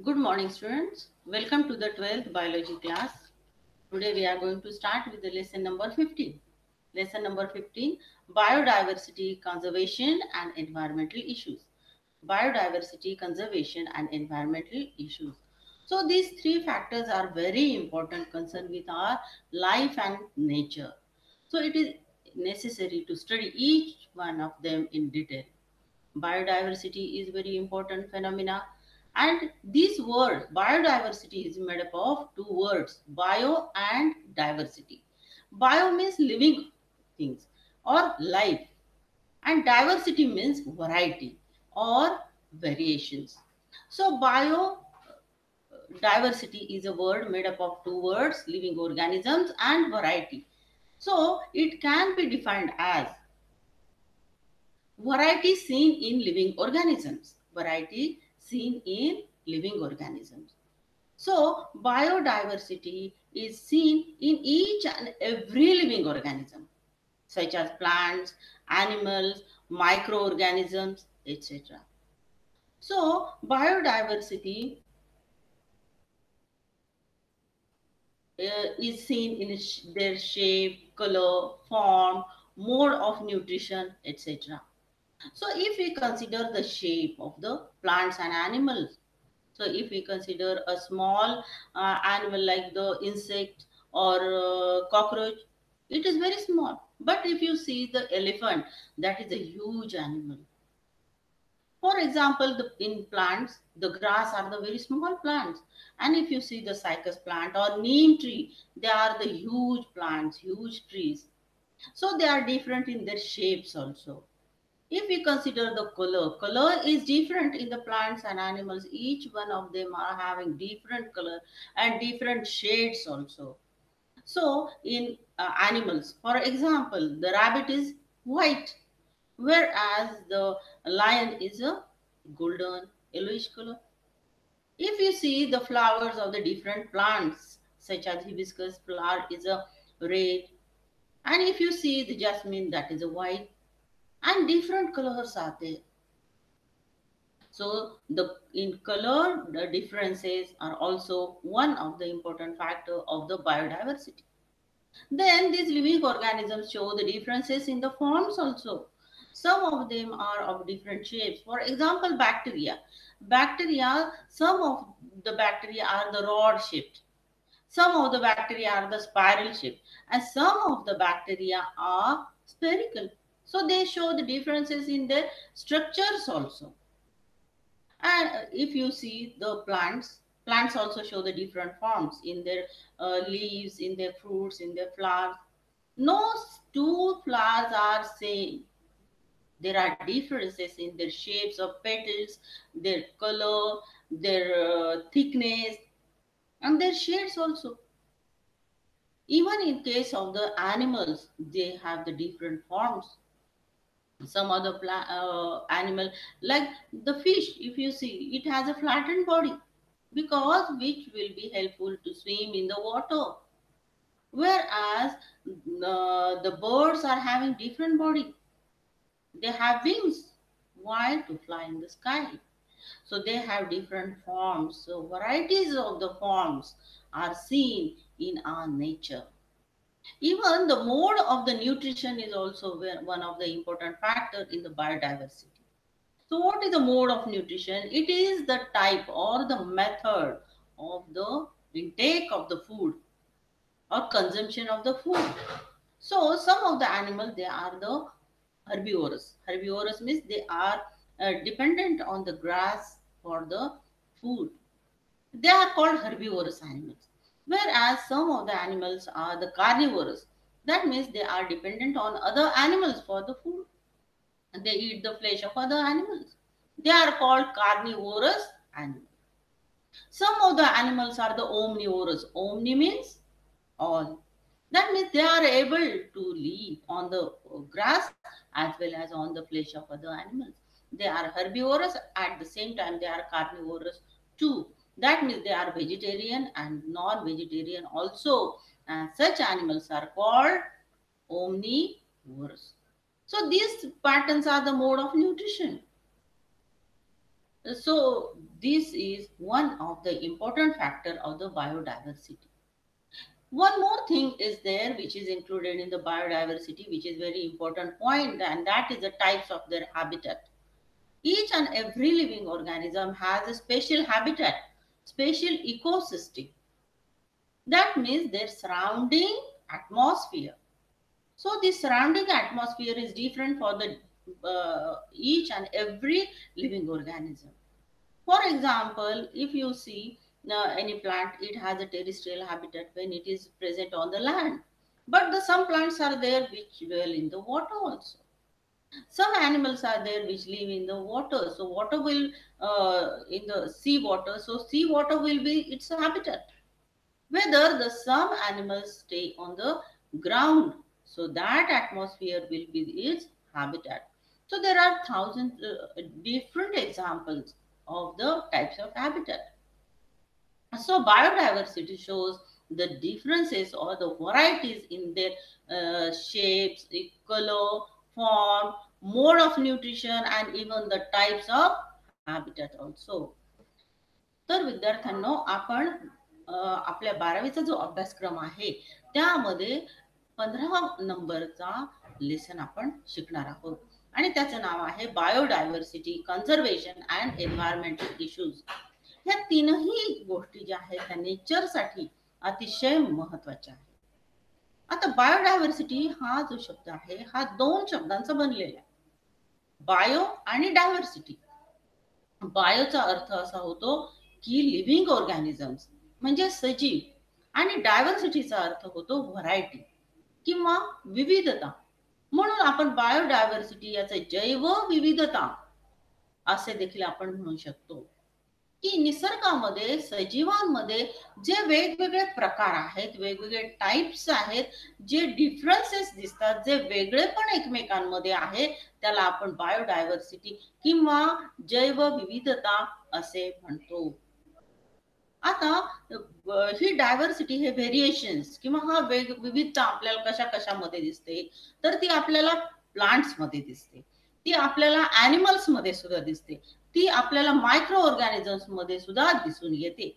Good morning, students. Welcome to the 12th biology class. Today we are going to start with the lesson number 15. Lesson number 15, biodiversity, conservation and environmental issues. Biodiversity, conservation and environmental issues. So these three factors are very important concern with our life and nature. So it is necessary to study each one of them in detail. Biodiversity is very important phenomena, and this word biodiversity is made up of two words, bio and diversity. Bio means living things or life, and diversity means variety or variations. So biodiversity is a word made up of two words, living organisms and variety. So it can be defined as variety seen in living organisms. Variety seen in living organisms. So, biodiversity is seen in each and every living organism, such as plants, animals, microorganisms, etc. So, biodiversity is seen in their shape, color, form, mode of nutrition, etc. So if we consider the shape of the plants and animals, so if we consider a small animal like the insect or cockroach, it is very small. But if you see the elephant, that is a huge animal. For example, in plants, the grass are the very small plants. And if you see the cycas plant or neem tree, they are the huge plants, huge trees. So they are different in their shapes also. If we consider the color is different in the plants and animals. Each one of them are having different color and different shades also. So in animals, for example, the rabbit is white, whereas the lion is a golden yellowish color. If you see the flowers of the different plants, such as hibiscus flower is a red, and if you see the jasmine, that is a white, and different colors are there. So the in color, the differences are also one of the important factor of the biodiversity. Then these living organisms show the differences in the forms also. Some of them are of different shapes. For example, bacteria. Bacteria, some of the bacteria are the rod shaped. Some of the bacteria are the spiral shaped, and some of the bacteria are spherical. So they show the differences in their structures also. And if you see the plants also show the different forms in their leaves, in their fruits, in their flowers. No two flowers are same. There are differences in their shapes of petals, their color, their thickness, and their shades also. Even in case of the animals, they have the different forms. Some other animal like the fish, if you see, it has a flattened body because which will be helpful to swim in the water, whereas the birds are having different body. They have wings, why? To fly in the sky. So they have different forms. So varieties of the forms are seen in our nature. Even the mode of the nutrition is also one of the important factor in the biodiversity. So what is the mode of nutrition? It is the type or the method of the intake of the food or consumption of the food. So some of the animals, they are the herbivorous. Herbivorous means they are dependent on the grass for the food. They are called herbivorous animals. Whereas some of the animals are the carnivorous. That means they are dependent on other animals for the food. And they eat the flesh of other animals. They are called carnivorous animals. Some of the animals are the omnivorous. Omni means all. That means they are able to live on the grass as well as on the flesh of other animals. They are herbivorous, at the same time they are carnivorous too. That means they are vegetarian and non-vegetarian also. And such animals are called omnivorous. So these patterns are the mode of nutrition. So this is one of the important factor of the biodiversity. One more thing is there which is included in the biodiversity, which is very important point, and that is the types of their habitat. Each and every living organism has a special habitat, special ecosystem. That means their surrounding atmosphere. So the surrounding atmosphere is different for the each and every living organism. For example, if you see any plant, it has a terrestrial habitat when it is present on the land. But some plants are there which dwell in the water also. Some animals are there which live in the water. So water will in the sea water. So sea water will be its habitat. Whether the some animals stay on the ground, so that atmosphere will be its habitat. So there are thousands different examples of the types of habitat. So biodiversity shows the differences or the varieties in their shapes, color, form, mode of nutrition, and even the types of habitat also. तर विद्यार्थ्यांनो, आपण आपल्या 12वीचा जो अभ्यासक्रम आहे त्यामध्ये 15 नंबरचा lesson आपण शिकणार आहोत आणि त्याचं नाव आहे biodiversity, conservation and environmental issues. ह्या तीनही गोष्टी ज्या आहेत त्या नेचरसाठी अतिशय महत्वाच्या आहेत. आता बायोडायव्हर्सिटी हा जो शब्द आहे हा दोन शब्दांचा बनलेला आहे, बायो आणि डायव्हर्सिटी. बायोचा अर्थ असा होतो की लिव्हिंग ऑर्गॅनिझम्स म्हणजे सजीव, आणि डायव्हर्सिटीचा अर्थ होतो व्हरायटी किंवा विविधता. म्हणून आपण बायोडायव्हर्सिटी याचे जैव विविधता असे देखील आपण म्हणू शकतो की निसर्गामध्ये सजीवांमध्ये जे वेगवेगळे प्रकार आहेत, वेगवेगळे टाइप्स आहेत, जे डिफरन्सेस दिसतात, जे वेगळे पण एकमेकांमध्ये आहे, त्याला आपण बायोडायव्हर्सिटी किंवा जैव विविधता असे म्हणतो. आता ही डायव्हर्सिटी, हे व्हेरिएशन्स किंवा हा विविधता आपल्याला कशा कशामध्ये दिसते, तर ती आपल्याला प्लांट्स मध्ये दिसते, ती आपल्याला ॲनिमल्स मध्ये सुद्धा दिसते, ती आपल्याला मायक्रो ऑर्गॅनिझम्स मध्ये सुद्धा दिसून येते.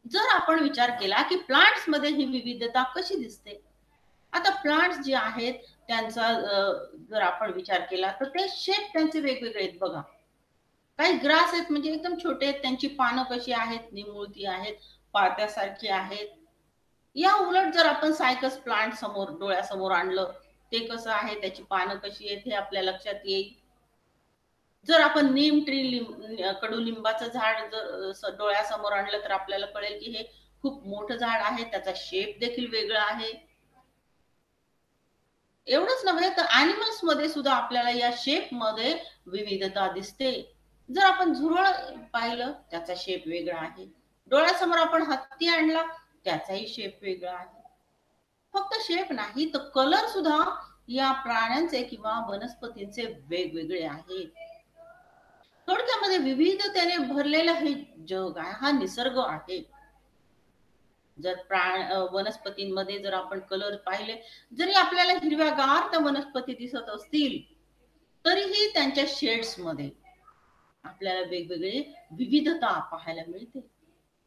जर आपण विचार केला की प्लांट्स मध्ये ही विविधता कशी दिसते, आता प्लांट्स जे आहेत त्यांचा जर आपण विचार केला तर ते शेप त्यांचे वेगवेगळे आहेत बघा. काही ग्रास आहेत म्हणजे एकदम छोटे आहेत, त्यांची पानं कशी आहेत, निमुळती आहेत, पात्यासारखी आहेत. या उलट जर आपण सायकस प्लांट समोर डोळ्यासमोर आणलं, ते कसं आहे, त्याची पानं कशी आहेत हे आपल्या लक्षात येईल. जर आपण नीम ट्री, कडुलिंबाचं झाड जर डोळ्यासमोर आणलं तर आपल्याला कळेल की हे खूप मोठं झाड आहे, त्याचा शेप देखील वेगळा आहे. एवढंच नव्हे तर ॲनिमल्स मध्ये सुद्धा आपल्याला या शेप मध्ये विविधता दिसते. जर आपण झुरळ पाहिलं त्याचा शेप वेगळा आहे, डोळ्यासमोर आपण हत्ती आणला त्याचाही शेप वेगळा आहे. फक्त शेप नाही तर कलर सुद्धा या प्राण्यांचे किंवा वनस्पतींचे वेगवेगळे आहेत. थोडक्यामध्ये विविधतेने भरलेलं हे जग आहे, हा निसर्ग आहे. जर वनस्पतींमध्ये जर आपण कलर पाहिले, जरी आपल्याला हिरव्यागार त्या वनस्पती दिसत असतील तरीही त्यांच्या शेड्स मध्ये आपल्याला वेगवेगळी विविधता पाहायला मिळते.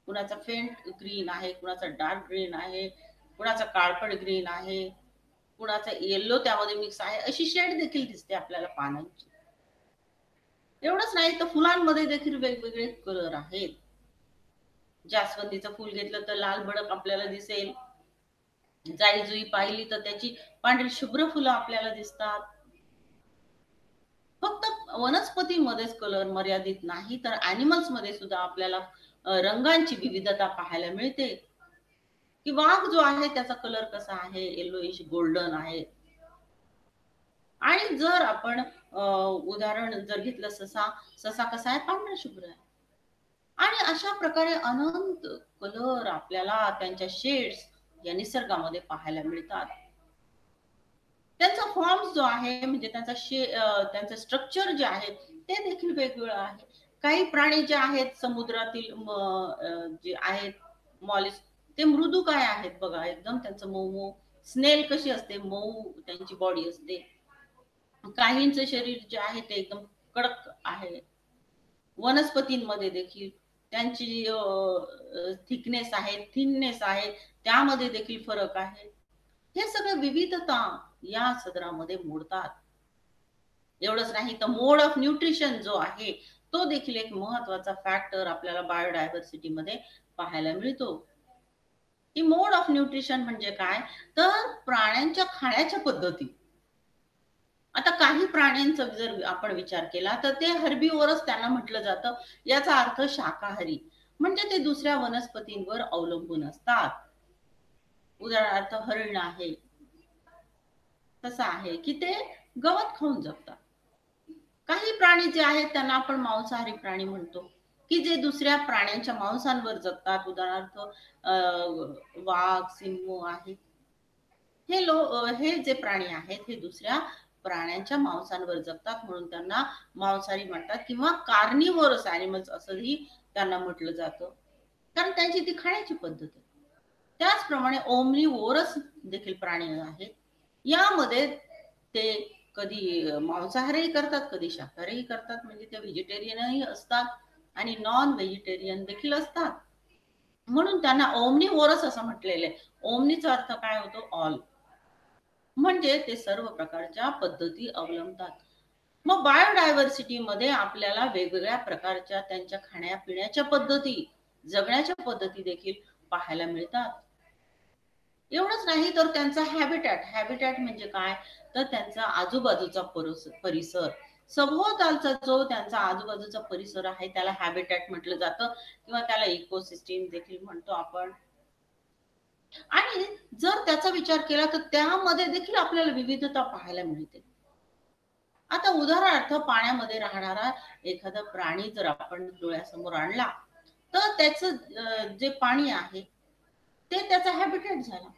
कुणाचा फेंट ग्रीन आहे, कुणाचा डार्क ग्रीन आहे, कुणाचा काळपट ग्रीन आहे, कुणाचा येल्लो त्यामध्ये मिक्स आहे, अशी शेड देखील दिसते आपल्याला पानांची. एवढंच नाही तर फुलांमध्ये देखील वेगवेगळे कलर आहेत. जास्वंदीचं फूल घेतलं तर लाल भडक आपल्याला दिसेल, जाई जुई पाहिली तर त्याची पांढरी शुभ्र फुलं आपल्याला दिसतात. फक्त वनस्पतीमध्येच कलर मर्यादित नाही तर ॲनिमल्स मध्ये सुद्धा आपल्याला रंगांची विविधता पाहायला मिळते. की वाघ जो आहे त्याचा कलर कसा आहे, येलोइश गोल्डन आहे. आणि जर आपण उदाहरण जर घेतलं ससा, ससा कसा आहे, पांढरा शुभ्र आहे. आणि अशा प्रकारे अनंत कलर आपल्याला त्यांच्या शेड्स या निसर्गामध्ये पाहायला मिळतात. त्यांचा फॉर्म जो आहे म्हणजे त्यांचं स्ट्रक्चर जे आहे ते देखील वेगवेगळं आहे. काही प्राणी जे आहेत समुद्रातील जे आहेत मॉलिस, ते मृदू काय आहेत बघा, एकदम त्यांचं मऊ मऊ. स्नेल कशी असते, मऊ त्यांची बॉडी असते. काहींचं शरीर जे आहे ते एकदम कडक आहे. वनस्पतींमध्ये देखील त्यांची थिकनेस आहे, थिननेस आहे, त्यामध्ये देखील फरक आहे. हे सगळं विविधता या सदरामध्ये मोडतात. एवढंच नाही तर मोड ऑफ न्यूट्रिशन जो आहे तो देखील एक महत्वाचा फॅक्टर आपल्याला बायोडायव्हर्सिटी मध्ये पाहायला मिळतो. की मोड ऑफ न्यूट्रिशन म्हणजे काय, तर प्राण्यांच्या खाण्याच्या पद्धती. आता काही प्राण्यांचा जर आपण विचार केला तर ते हर्बीवरच त्यांना म्हटलं जातं. याचा अर्थ शाकाहारी, म्हणजे ते दुसऱ्या वनस्पतींवर अवलंबून असतात. उदाहरणार्थ हरिण आहे, तसं आहे की ते गवत खाऊन जगतात. काही प्राणी जे आहेत त्यांना आपण मांसाहारी प्राणी म्हणतो, की जे दुसऱ्या प्राण्यांच्या मांसांवर जगतात. उदाहरणार्थ वाघ, सिंह आहे. हे जे प्राणी आहेत हे दुसऱ्या प्राण्यांच्या मांसांवर जगतात, म्हणून त्यांना मांसाहारी म्हणतात किंवा कार्निवोरस ॲनिमल्स असंही त्यांना म्हटलं जातं, कारण त्यांची ती खाण्याची पद्धत आहे. त्याचप्रमाणे ओमनिवोरस देखील प्राणी आहेत. यामध्ये ते कधी मांसाहारही करतात, कधी शाकाहारही करतात, म्हणजे ते व्हेजिटेरियनही असतात आणि नॉन व्हेजिटेरियन देखील असतात. म्हणून त्यांना ओमनिवोरस असं म्हटलेलं आहे. ओमनीचा अर्थ काय होतो, ऑल, म्हणजे ते सर्व प्रकारच्या पद्धती अवलंबतात. मग बायोडायव्हर्सिटी मध्ये आपल्याला वेगवेगळ्या प्रकारच्या त्यांच्या खाण्यापिण्याच्या पद्धती, जगण्याच्या पद्धती देखील पाहायला मिळतात. एवढंच नाही तर त्यांचा हॅबिटॅट, हॅबिटॅट म्हणजे काय, तर त्यांचा आजूबाजूचा परिसर, सभोवतालचा जो त्यांचा आजूबाजूचा परिसर आहे त्याला हॅबिटॅट म्हटलं जातं किंवा त्याला इकोसिस्टीम देखील म्हणतो आपण. आणि जर त्याचा विचार केला तर त्यामध्ये देखील आपल्याला विविधता पाहायला मिळते. आता उदाहरणार्थ पाण्यामध्ये राहणारा एखादा प्राणी जर आपण डोळ्यासमोर आणला तर त्याचं जे पाणी आहे ते त्याचा हॅबिटेट झाला.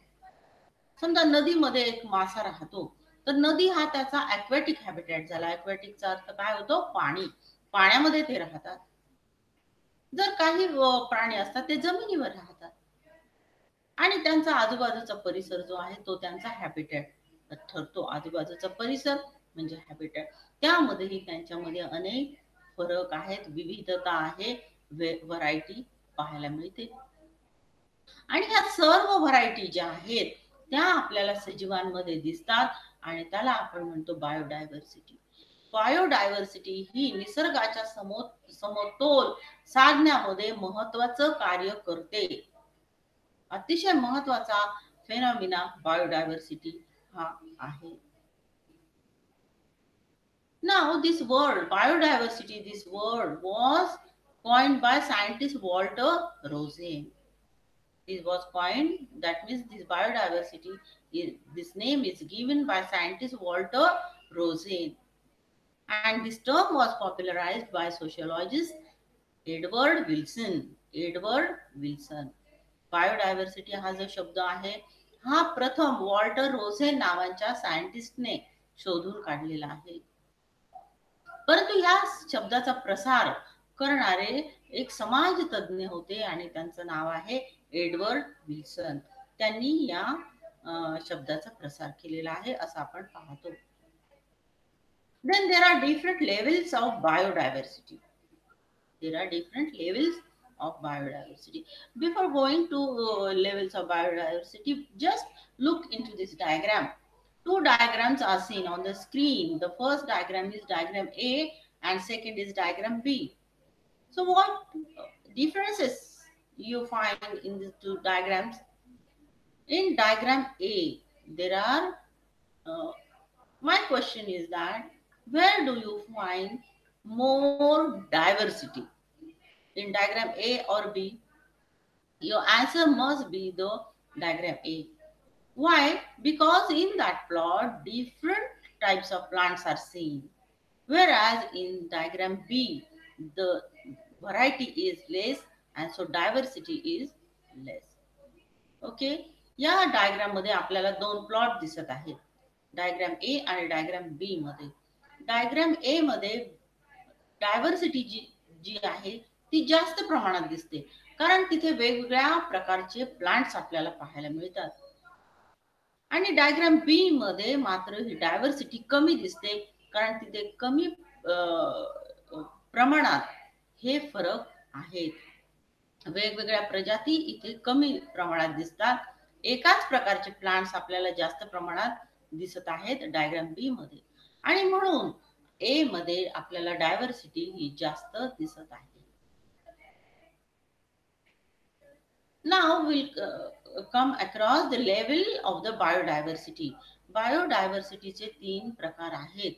समजा नदीमध्ये एक मासा राहतो, तर नदी हा त्याचा ॲक्वॅटिक हॅबिटेट झाला. ॲक्वॅटिकचा अर्थ काय होतो, पाणी, पाण्यामध्ये ते राहतात. जर काही प्राणी असतात ते जमिनीवर राहतात आणि त्यांचा आजूबाजूचा परिसर जो आहे तो त्यांचा हॅबिटॅट ठरतो. आजूबाजूचा परिसर म्हणजे हॅबिटॅट. त्यामध्येही त्यांच्यामध्ये अनेक फरक आहेत, विविधता आहे, व्हरायटी पाहायला मिळते. आणि ह्या सर्व व्हरायटी ज्या आहेत त्या आपल्याला सजीवांमध्ये दिसतात आणि त्याला आपण म्हणतो बायोडायव्हर्सिटी. बायोडायव्हर्सिटी ही निसर्गाच्या समतोल साधण्यामध्ये महत्वाचं कार्य करते. अतिशय महत्वाचा फेनॉमिना बायोडायव्हर्सिटी हा आहे. Now, this word, biodiversity, this word was coined by scientist Walter Rosen. This was coined, that means this biodiversity, this name is given by scientist Walter Rosen. And this term was popularized by sociologist Edward Wilson. Edward Wilson. Biodiversity हा जो शब्द आहे हा प्रथम Walter रोझेन नावाच्या सायंटिस्टने शोधून काढलेला आहे. परंतु या शब्दाचा प्रसार करणारे एक समाज तज्ञ होते आणि त्यांचं नाव आहे एडवर्ड विल्सन. त्यांनी या शब्दाचा प्रसार केलेला आहे असं आपण पाहतो. Then there are different levels of biodiversity. There are different levels of biodiversity. Before going to levels of biodiversity, just look into this diagram. Two diagrams are seen on the screen. The first diagram is diagram A and second is diagram B. So what differences you find in these two diagrams? In diagram A, there are, my question is that, where do you find more diversity? In diagram A or B? Your answer must be the diagram A. Why? Because in that plot, different types of plants are seen. Whereas in diagram B, the variety is less and so diversity is less. Okay, या diagram मध्ये आपल्याला दोन plot दिसत आहेत, diagram A आणि diagram B मध्ये. Diagram A मध्ये diversity जी आहे ती जास्त प्रमाणात दिसते, कारण तिथे वेगवेगळ्या प्रकारचे प्लांट्स आपल्याला पाहायला मिळतात. आणि डायग्राम बी मध्ये मात्र ही डायव्हर्सिटी कमी दिसते, कारण तिथे कमी प्रमाणात हे फरक आहेत. वेगवेगळ्या प्रजाती इथे कमी प्रमाणात दिसतात. एकाच प्रकारचे प्लांट्स आपल्याला जास्त प्रमाणात दिसत आहेत डायग्राम बी मध्ये, आणि म्हणून ए मध्ये आपल्याला डायव्हर्सिटी ही जास्त दिसत आहे. Now we'll come across the level of the biodiversity. बायोडायव्हर्सिटीचे 3 प्रकार आहेत.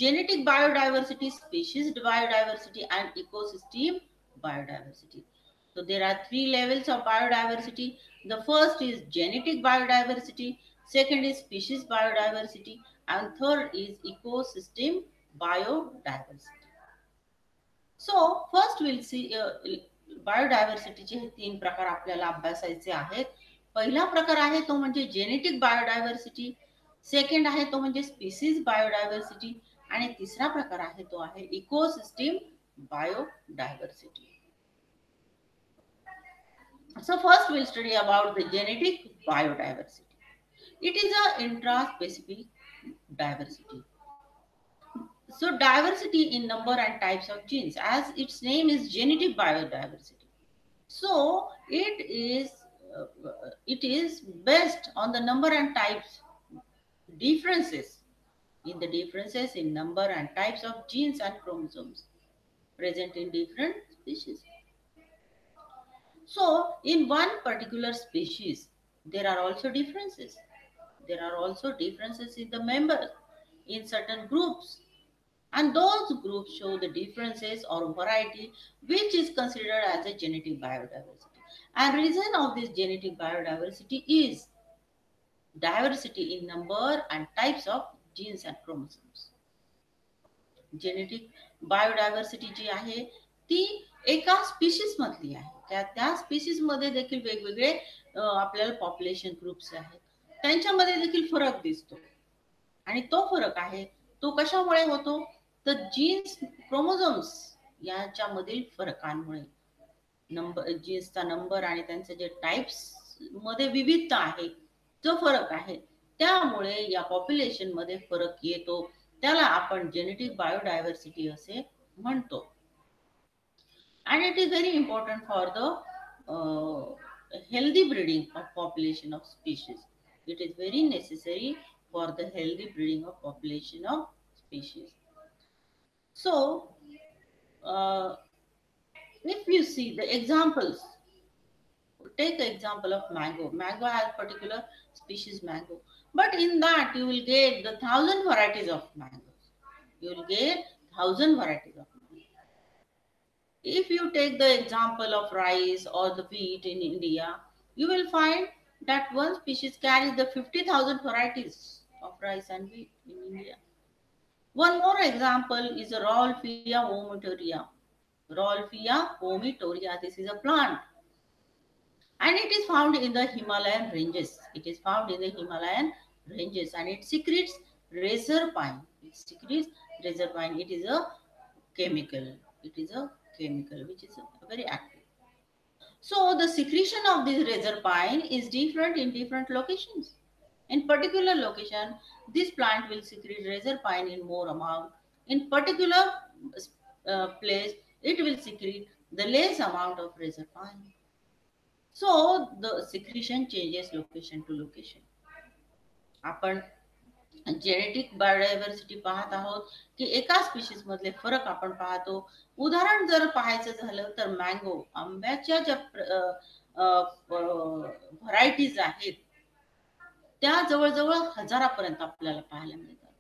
Genetic biodiversity, species biodiversity, and ecosystem biodiversity. So there are 3 levels of biodiversity. The first is genetic biodiversity, second is species biodiversity, and third is ecosystem biodiversity. So first we'll see बायोडायव्हर्सिटीचे हे 3 प्रकार आपल्याला अभ्यासायचे आहेत. पहिला प्रकार आहे तो म्हणजे genetic biodiversity, second आहे तो म्हणजे स्पीसीज बायोडायव्हर्सिटी, आणि तिसरा प्रकार आहे तो आहे ecosystem biodiversity. So first we'll study about the genetic biodiversity. It is a intraspecific diversity. So diversity in number and types of genes, as its name is genetic biodiversity. So it is based on the number and types differences in number and types of genes and chromosomes present in different species. So in one particular species, there are also differences. There are also differences in the members in certain groups, and those groups show the differences or variety which is considered as a genetic biodiversity. And reason of this genetic biodiversity is diversity in number and types of genes and chromosomes. Genetic biodiversity जी आहे ती एका species मधली आहे. त्या species मध्ये देखील वेगवेगळे आपल्याला पॉप्युलेशन ग्रुप्स आहेत, त्यांच्यामध्ये देखील फरक दिसतो. आणि तो फरक आहे तो कशामुळे होतो, तर जीन्स क्रोमोझोम्स याच्यामधील फरकांमुळे. जीन्सचा नंबर आणि त्यांचे जे टाइप्स मध्ये विविधता आहे, जो फरक आहे, त्यामुळे या पॉप्युलेशन मध्ये फरक येतो. त्याला आपण जेनेटिक बायोडायव्हर्सिटी असे म्हणतो. And it is very important for the healthy breeding of population of species. It is very necessary for the healthy breeding of population of species. So if you see the examples, take the example of mango. Mango has particular species mango, but in that you will get the 1,000 varieties of mangoes. You will get 1,000 varieties of mangoes. If you take the example of rice or the wheat in India, you will find that one species carries the 50,000 varieties of rice and wheat in India. One more example is a Rolfia vomitoria. Rolfia vomitoria, this is a plant, and it is found in the Himalayan ranges. It is found in the Himalayan ranges, and it secretes razor pine. It secretes razor pine. It is a chemical. It is a chemical which is very active. So the secretion of this razor pine is different in different locations. In particular location, this plant will secrete razor pine in more amount. In particular place, it will secrete the less amount of razor pine. So the secretion changes location to location. आपण genetic biodiversity पाहत आहोत की एका species मधले फरक आपण पाहतो. उदाहरण जर पाहायचं झालं तर मँगो, आंब्याच्या ज्या व्हरायटीज आहेत त्या जवळजवळ हजारापर्यंत आपल्याला पाहायला मिळतात.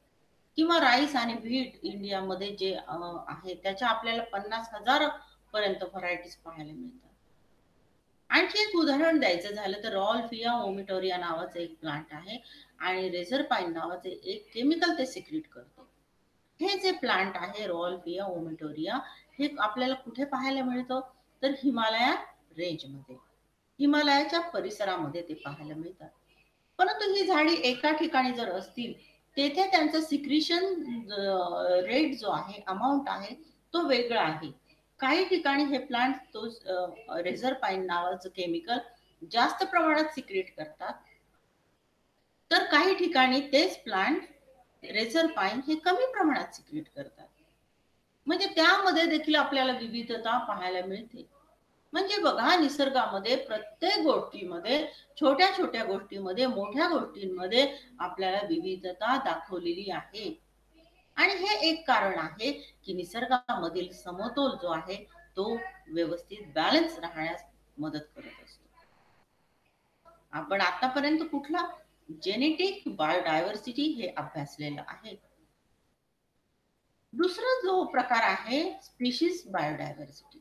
किंवा राईस आणि व्हीट इंडियामध्ये जे आहे त्याच्या आपल्याला 50,000 पर्यंत व्हरायटीज पाहायला मिळतात. आणखी एक उदाहरण द्यायचं झालं तर रॉल्फिया ओमिटोरिया नावाचं एक प्लांट आहे आणि रेझर पाईन नावाचे एक केमिकल ते सिक्रेट करतो. हे जे प्लांट आहे रॉल्फिया ओमिटोरिया, हे आपल्याला कुठे पाहायला मिळतं, तर हिमालया रेंजमध्ये, हिमालयाच्या परिसरामध्ये ते पाहायला मिळतात. परंतु ही झाडी एका ठिकाणी जर असतील तेथे त्यांचं सिक्रिशन रेट जो आहे, अमाऊंट आहे, तो वेगळा आहे. काही ठिकाणी हे प्लांट तो रेझर पाईन नावाचं केमिकल जास्त प्रमाणात सिक्रेट करतात, तर काही ठिकाणी तेच प्लांट रेझर पाईन हे कमी प्रमाणात सिक्रेट करतात. म्हणजे त्यामध्ये देखील आपल्याला विविधता पाहायला मिळते. म्हणजे बघा, निसर्गामध्ये प्रत्येक गोष्टीमध्ये, छोट्या छोट्या गोष्टीमध्ये, मोठ्या गोष्टींमध्ये आपल्याला विविधता दाखवलेली आहे. आणि हे एक कारण आहे की निसर्गामधील समतोल जो आहे तो व्यवस्थित बॅलन्स राहण्यास मदत करत असतो. आपण आतापर्यंत कुठला जेनेटिक बायोडायव्हर्सिटी हे अभ्यासलेलं आहे. दुसरा जो प्रकार आहे स्पीशीज बायोडायव्हर्सिटी.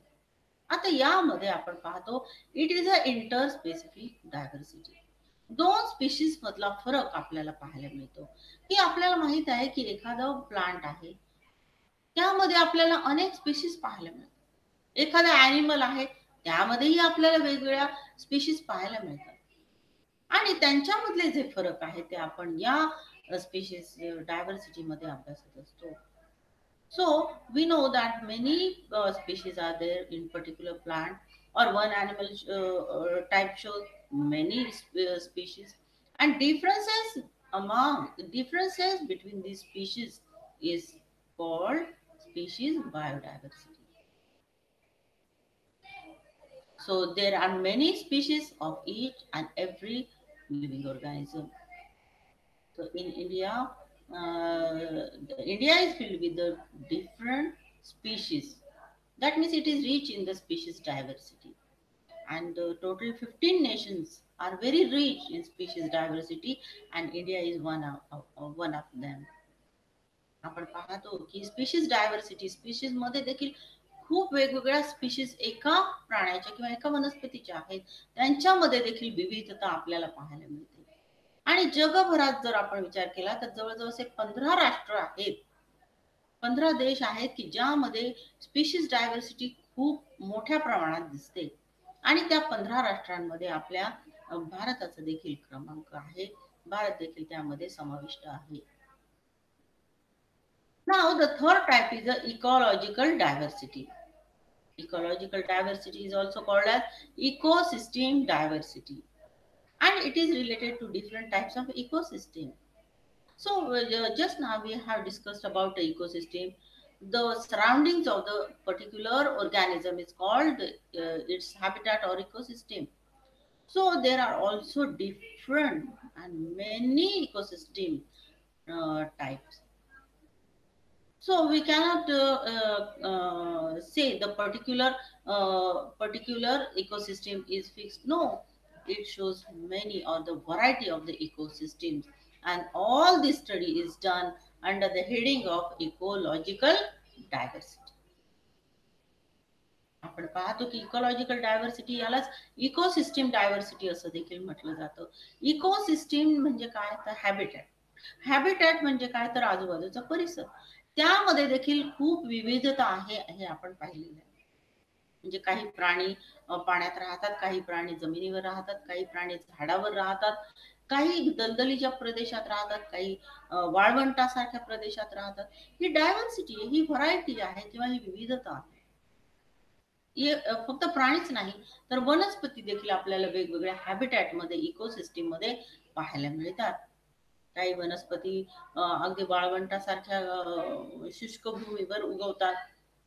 आता यामध्ये आपण पाहतो, it is a inter specific diversity. दोन स्पीशीज मधला फरक आपल्याला पाहायला मिळतो. की आपल्याला माहित आहे की एखादा प्लांट आहे, त्यामध्ये आपल्याला अनेक स्पीशीज पाहायला मिळतात. एखादा ॲनिमल आहे, त्यामध्येही आपल्याला वेगवेगळ्या स्पीशीज पाहायला मिळतात. आणि त्यांच्यामधले जे फरक आहे ते आपण या स्पीशीज डायव्हर्सिटी मध्ये अभ्यासत असतो. So we know that many species are there in particular plant, or one animal type shows many species, and differences between these species is called species biodiversity. So there are many species of each and every living organism. So in India, India is filled with the different species. That means it is rich in the species diversity. And total 15 nations are very rich in species diversity, and India is one of them. आपण पाहतो की species diversity, species मध्ये देखील खूप वेगवेगळ्या species एका प्राण्याच्या किंवा एका वनस्पतीच्या आहेत, त्यांच्यामध्ये देखील विविधता आपल्याला पाहायला मिळते. आणि जगभरात जर आपण विचार केला तर जवळजवळ असे 15 राष्ट्र आहेत, 15 देश आहेत की ज्यामध्ये स्पीशीज डायव्हर्सिटी खूप मोठ्या प्रमाणात दिसते. आणि त्या 15 राष्ट्रांमध्ये आपल्या भारताचा देखील क्रमांक आहे. भारत देखील त्यामध्ये समाविष्ट आहे. Now, the third type is the ecological diversity. Ecological diversity is also called as ecosystem diversity, and it is related to different types of ecosystem. So, just now we have discussed about the ecosystem. The surroundings of the particular organism is called its habitat or ecosystem. So, there are also different and many ecosystem types. So we cannot say the particular ecosystem is fixed. No, it shows many or the variety of the ecosystems, and all this study is done under the heading of ecological diversity. आपण पाहतो की ecological diversity यालाच ecosystem diversity असं देखील म्हटलं जातं. Ecosystem म्हणजे काय तर हॅबिटॅट. हॅबिटॅट म्हणजे काय तर आजूबाजूचा परिसर. त्यामध्ये देखील खूप विविधता आहे हे आपण पाहिलेलं आहे. म्हणजे काही प्राणी पाण्यात राहतात, काही प्राणी जमिनीवर राहतात, काही प्राणी झाडावर राहतात, काही दलदलीच्या प्रदेशात राहतात, काही वाळवंटासारख्या प्रदेशात राहतात. ही डायव्हर्सिटी, ही व्हरायटी आहे किंवा ही विविधता आहे. फक्त प्राणीच नाही तर वनस्पती देखील आपल्याला वेगवेगळ्या हॅबिटॅट मध्ये, इकोसिस्टीम मध्ये पाहायला मिळतात. काही वनस्पती अगदी वाळवंटासारख्या शुष्क भूमीवर उगवतात.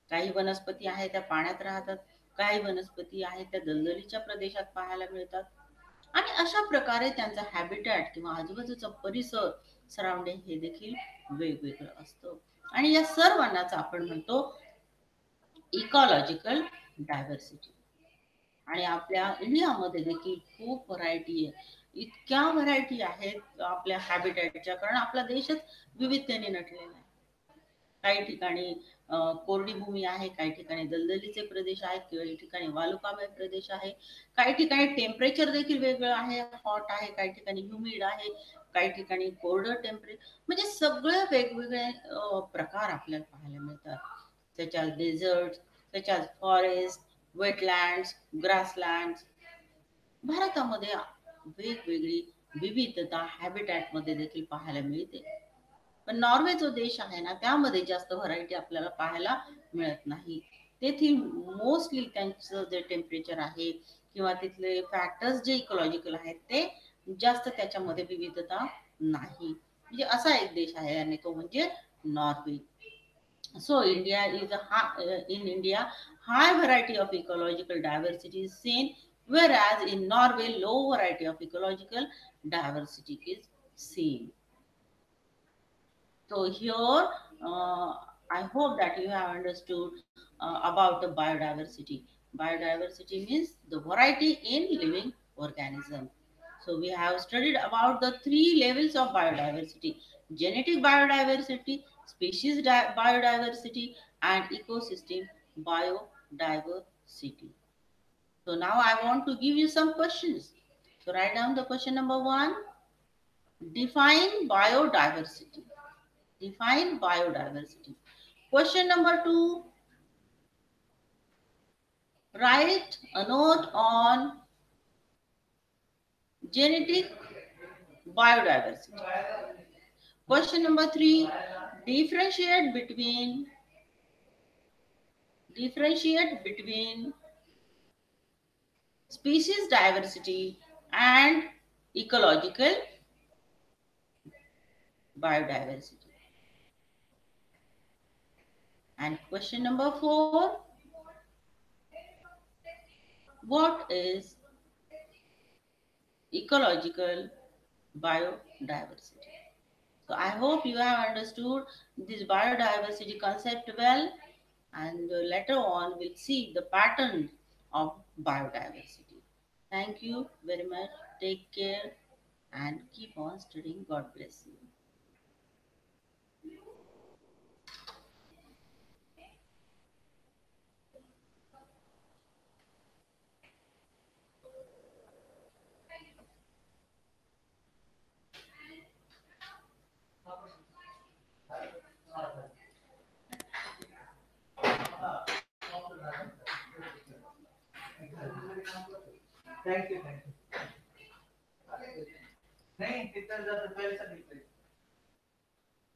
काही वनस्पती आहेत त्या पाण्यात राहतात. काही वनस्पती आहेत त्या दलदलीच्या प्रदेशात पाहायला मिळतात. आणि अशा प्रकारे त्यांचा हॅबिटॅट किंवा आजूबाजूचा परिसर, सराउंडिंग हे देखील वेगवेगळं असतं. आणि या सर्वांनाच आपण म्हणतो इकॉलॉजिकल डायव्हर्सिटी. आणि आपल्या इंडियामध्ये देखील खूप व्हरायटी आहे. इतक्या व्हरायटी आहेत आपल्या हॅबिटॅटच्या, कारण आपला देशच विविधतेने नटलेला आहे. काही ठिकाणी कोरडी भूमी आहे, काही ठिकाणी दलदलीचे प्रदेश आहेत, काही ठिकाणी वालुकामय प्रदेश आहे, काही ठिकाणी टेम्परेचर देखील वेगळं आहे, हॉट आहे, काही ठिकाणी ह्युमिड आहे, काही ठिकाणी कोरडं टेम्परेचर. म्हणजे सगळे वेगवेगळे प्रकार आपल्याला पाहायला मिळतात. त्याच्यात डेझर्ट, त्याच्यात फॉरेस्ट, वेटलँड्स, ग्रासलँड्स. भारतामध्ये वेगवेगळी विविधता हॅबिटॅट मध्ये देखील पाहायला मिळते. पण नॉर्वे जो देश आहे ना, त्यामध्ये जास्त व्हरायटी आपल्याला पाहायला मिळत नाही. तेथील मोस्टली त्यांचं जे टेम्परेचर आहे किंवा तिथले फॅक्टर्स जे इकोलॉजिकल आहेत ते जास्त त्याच्यामध्ये विविधता नाही. म्हणजे असा एक देश आहे आणि तो म्हणजे Norway. So in India, high variety of ecological diversity is seen, whereas in Norway, low variety of ecological diversity is seen. So here, I hope that you have understood about the biodiversity. Biodiversity means the variety in living organism. So we have studied about the three levels of biodiversity: genetic biodiversity, species biodiversity, and ecosystem biodiversity. So now I want to give you some questions. So write down the question number one. Define biodiversity. Define biodiversity. Question number two, write a note on genetic biodiversity. Question number three, differentiate between differentiate between species diversity and ecological biodiversity. And question number four, what is ecological biodiversity? So I hope you have understood this biodiversity concept well, and later on we'll see the pattern of biodiversity. Thank you very much. Take care and keep on studying. God bless you. Thank you thank you नाही तिथं जर